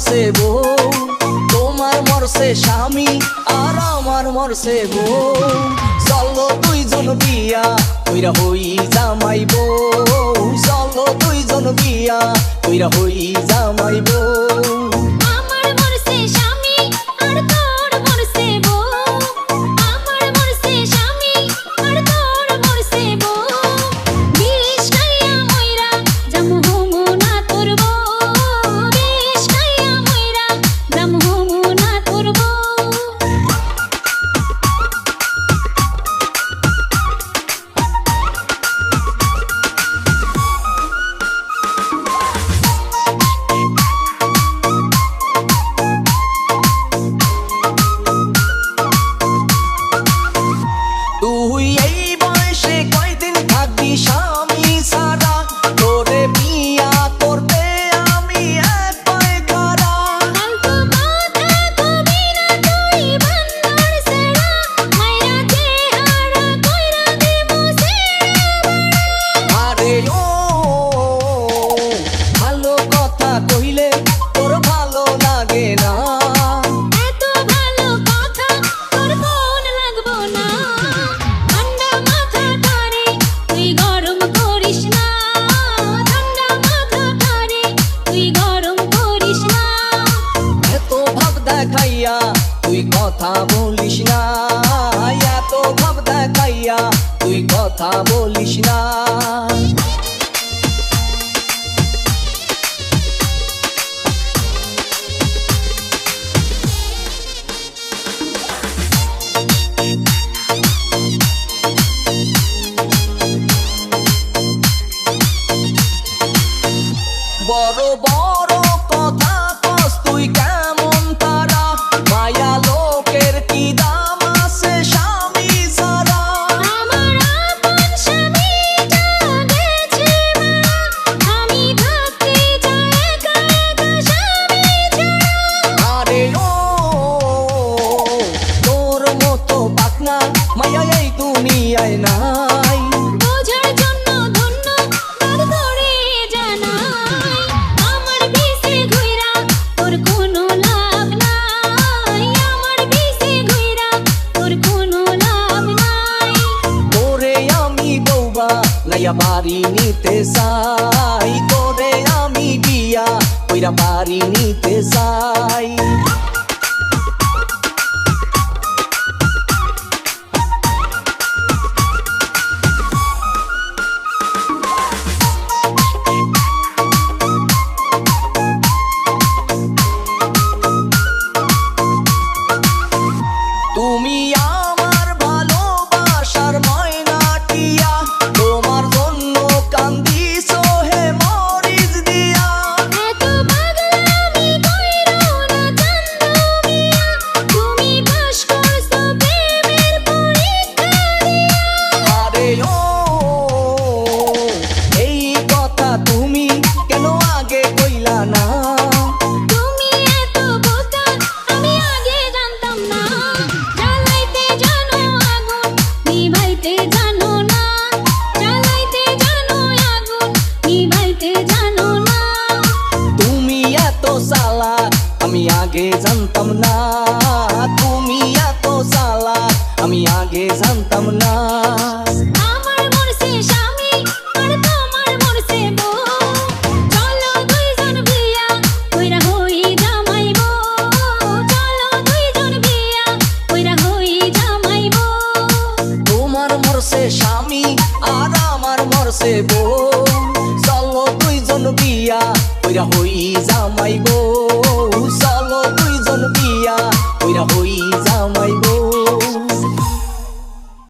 মরছে বউ, তোমার মরছে স্বামী আর আমার মরছে বউ। চলো দুইজন বিয়া কইরা হই জামাই বউ, চলো দুইজন বিয়া কইরা হই জামাই বউ। তুই এই বয়সে কয়দিন থাকবি স্বামী ছাড়া, তোরে বিয়া করতে আমি এক পায়ে খাড়া। আরে ও ভালো কথা কইলে তোর ভালো লাগে না, তুই কথা বলিস না, এত ভাব দেখাইয়া তুই কথা বলিস না। বড় বড় কথা কস তুই কেমন তারা, মায়া লোকের কি দাম আছে স্বামী ছাড়া। আরে ও তোর মতো পাখনা মায়া এই দুনিয়ায় নাই, লাইয়া বাড়ি নিতে চাই, তোরে আমি বিয়া কইরা বাড়ি নিতে চাই। তুমি আমার ভালোবাসার ময়নাটিয়া, তোমার জন্য কান্দি সোহে মরিচ দিয়া। আরে ও এই কথা তুমি কেন আগে কইলা না, আমি আগে জানতাম না, তুমি এত চালাক আমি আগে জানতাম না। আমার মরছে স্বামী আর তোমার মরছে বউ, চলো দুইজন বিয়া কইরা হই জামাই বউ, চলো দুইজন বিয়া কইরা হই জামাই বউ। তোমার মরছে স্বামী আর আমার মরছে বউ,